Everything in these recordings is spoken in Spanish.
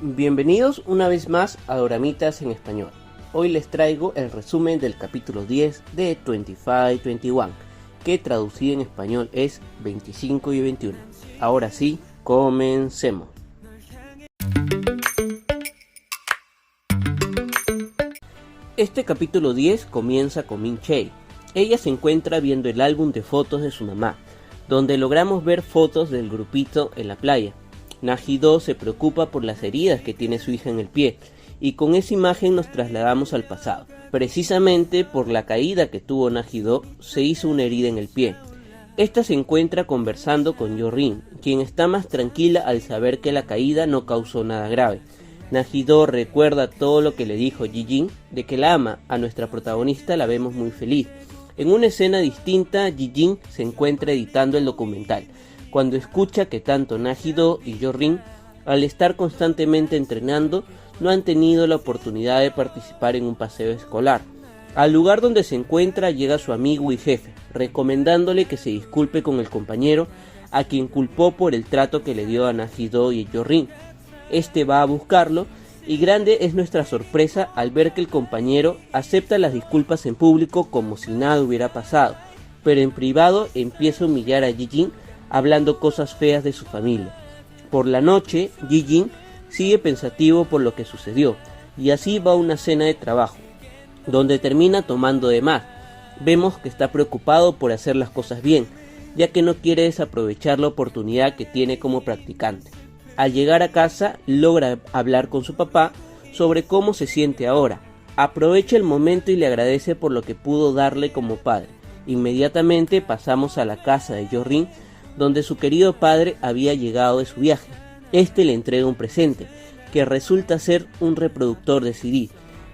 Bienvenidos una vez más a Doramitas en Español. Hoy les traigo el resumen del capítulo 10 de 25-21, que traducido en español es 25 y 21. Ahora sí, comencemos. Este capítulo 10 comienza con Min Chae. Ella se encuentra viendo el álbum de fotos de su mamá, donde logramos ver fotos del grupito en la playa. Na-hee-do se preocupa por las heridas que tiene su hija en el pie, y con esa imagen nos trasladamos al pasado. Precisamente por la caída que tuvo Na-hee-do, se hizo una herida en el pie. Esta se encuentra conversando con Yo-rin, quien está más tranquila al saber que la caída no causó nada grave. Na-hee-do recuerda todo lo que le dijo Ji-jin, de que la ama. A nuestra protagonista la vemos muy feliz. En una escena distinta, Ji-jin se encuentra editando el documental, cuando escucha que tanto Na-hee-do y Yo-rin, al estar constantemente entrenando, no han tenido la oportunidad de participar en un paseo escolar. Al lugar donde se encuentra llega su amigo y jefe, recomendándole que se disculpe con el compañero, a quien culpó por el trato que le dio a Na-hee-do y Yo-rin. Este va a buscarlo, y grande es nuestra sorpresa al ver que el compañero acepta las disculpas en público como si nada hubiera pasado, pero en privado empieza a humillar a Ji-jin, hablando cosas feas de su familia. Por la noche, Ji-jin sigue pensativo por lo que sucedió, y así va a una cena de trabajo, donde termina tomando de más. Vemos que está preocupado por hacer las cosas bien, ya que no quiere desaprovechar la oportunidad que tiene como practicante. Al llegar a casa, logra hablar con su papá sobre cómo se siente ahora. Aprovecha el momento y le agradece por lo que pudo darle como padre. Inmediatamente pasamos a la casa de Yo-rin, donde su querido padre había llegado de su viaje. Este le entrega un presente, que resulta ser un reproductor de CD.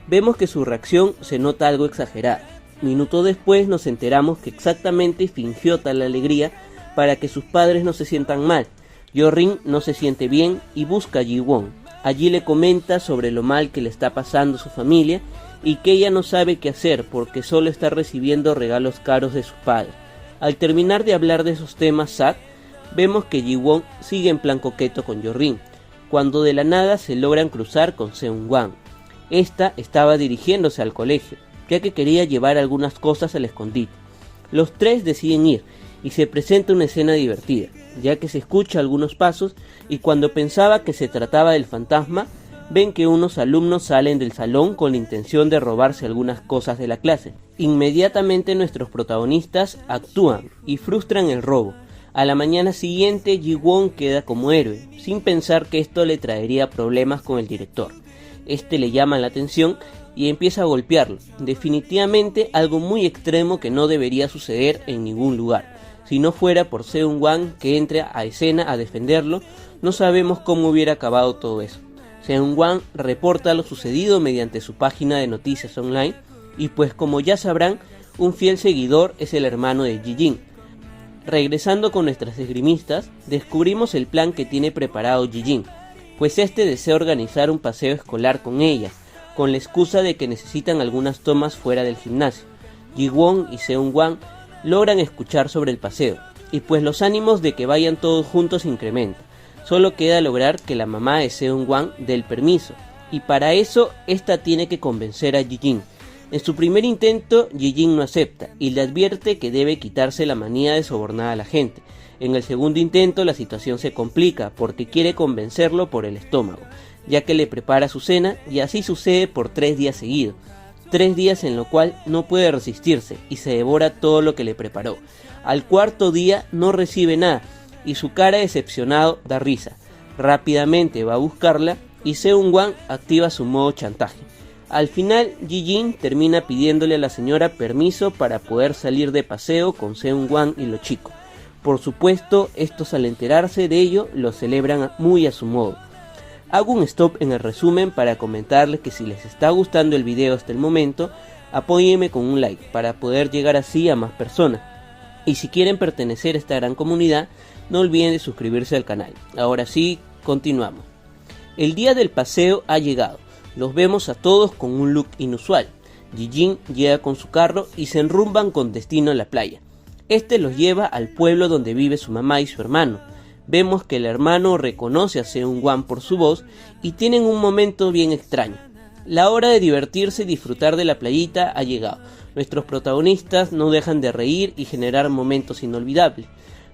Vemos que su reacción se nota algo exagerada. Minutos después nos enteramos que exactamente fingió tal alegría para que sus padres no se sientan mal. Yo-rin no se siente bien y busca a Ji-won. Allí le comenta sobre lo mal que le está pasando a su familia y que ella no sabe qué hacer porque solo está recibiendo regalos caros de sus padres. Al terminar de hablar de esos temas sad, vemos que Ji-won sigue en plan coqueto con Yo-rin, cuando de la nada se logran cruzar con Seung-wan. Esta estaba dirigiéndose al colegio, ya que quería llevar algunas cosas al escondite. Los tres deciden ir, y se presenta una escena divertida, ya que se escucha algunos pasos, y cuando pensaba que se trataba del fantasma, ven que unos alumnos salen del salón con la intención de robarse algunas cosas de la clase. Inmediatamente nuestros protagonistas actúan y frustran el robo. A la mañana siguiente, Ji-won queda como héroe, sin pensar que esto le traería problemas con el director. Este le llama la atención y empieza a golpearlo. Definitivamente algo muy extremo que no debería suceder en ningún lugar. Si no fuera por Seung-wan, que entra a escena a defenderlo, no sabemos cómo hubiera acabado todo eso. Seung-wan reporta lo sucedido mediante su página de noticias online, y pues como ya sabrán, un fiel seguidor es el hermano de Ji-jin. Regresando con nuestras esgrimistas, descubrimos el plan que tiene preparado Ji-jin, pues este desea organizar un paseo escolar con ella, con la excusa de que necesitan algunas tomas fuera del gimnasio. Ji-won y Seung-wan logran escuchar sobre el paseo, y pues los ánimos de que vayan todos juntos incrementan. Solo queda lograr que la mamá de Seung-wan dé el permiso, y para eso esta tiene que convencer a Ji-jin. En su primer intento, Ji-jin no acepta y le advierte que debe quitarse la manía de sobornar a la gente. En el segundo intento la situación se complica porque quiere convencerlo por el estómago, ya que le prepara su cena, y así sucede por 3 días seguidos. 3 días en lo cual no puede resistirse y se devora todo lo que le preparó. Al cuarto día no recibe nada y su cara decepcionado da risa. Rápidamente va a buscarla y Seung-wan activa su modo chantaje. Al final, Ji-jin termina pidiéndole a la señora permiso para poder salir de paseo con Seung-wan y los chicos. Por supuesto, estos al enterarse de ello lo celebran muy a su modo. Hago un stop en el resumen para comentarles que si les está gustando el video hasta el momento, apóyenme con un like para poder llegar así a más personas. Y si quieren pertenecer a esta gran comunidad, no olviden de suscribirse al canal. Ahora sí, continuamos. El día del paseo ha llegado. Los vemos a todos con un look inusual. Ji-jin llega con su carro y se enrumban con destino a la playa. Este los lleva al pueblo donde vive su mamá y su hermano. vemos que el hermano reconoce a Seung-wan por su voz y tienen un momento bien extraño. La hora de divertirse y disfrutar de la playita ha llegado. Nuestros protagonistas no dejan de reír y generar momentos inolvidables.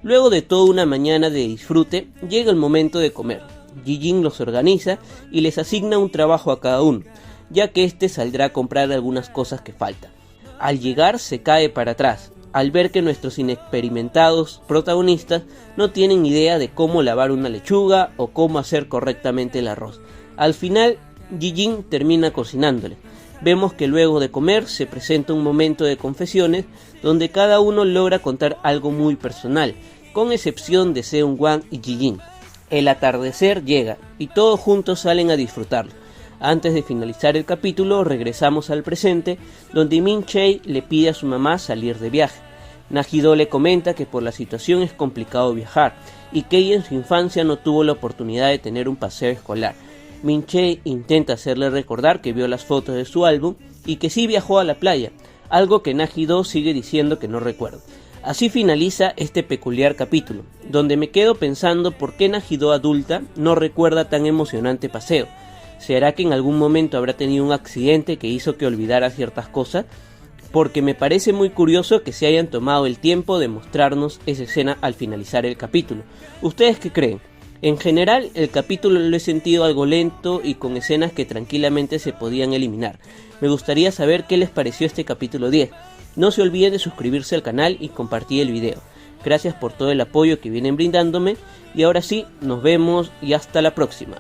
Luego de toda una mañana de disfrute, llega el momento de comer. Ji-jin los organiza y les asigna un trabajo a cada uno, ya que este saldrá a comprar algunas cosas que faltan. Al llegar se cae para atrás, al ver que nuestros inexperimentados protagonistas no tienen idea de cómo lavar una lechuga o cómo hacer correctamente el arroz. Al final, Ji-jin termina cocinándole. Vemos que luego de comer se presenta un momento de confesiones donde cada uno logra contar algo muy personal, con excepción de Seung-wan y Ji-jin. El atardecer llega y todos juntos salen a disfrutarlo. Antes de finalizar el capítulo regresamos al presente, donde Min Chae le pide a su mamá salir de viaje. Na-gi-do le comenta que por la situación es complicado viajar y que ella en su infancia no tuvo la oportunidad de tener un paseo escolar. Min Chae intenta hacerle recordar que vio las fotos de su álbum y que sí viajó a la playa, algo que Na-gi-do sigue diciendo que no recuerda. Así finaliza este peculiar capítulo, donde me quedo pensando por qué Na-gi-do adulta no recuerda tan emocionante paseo. ¿Será que en algún momento habrá tenido un accidente que hizo que olvidara ciertas cosas? Porque me parece muy curioso que se hayan tomado el tiempo de mostrarnos esa escena al finalizar el capítulo. ¿Ustedes qué creen? En general, el capítulo lo he sentido algo lento y con escenas que tranquilamente se podían eliminar. Me gustaría saber qué les pareció este capítulo 10. No se olviden de suscribirse al canal y compartir el video. Gracias por todo el apoyo que vienen brindándome y ahora sí, nos vemos y hasta la próxima.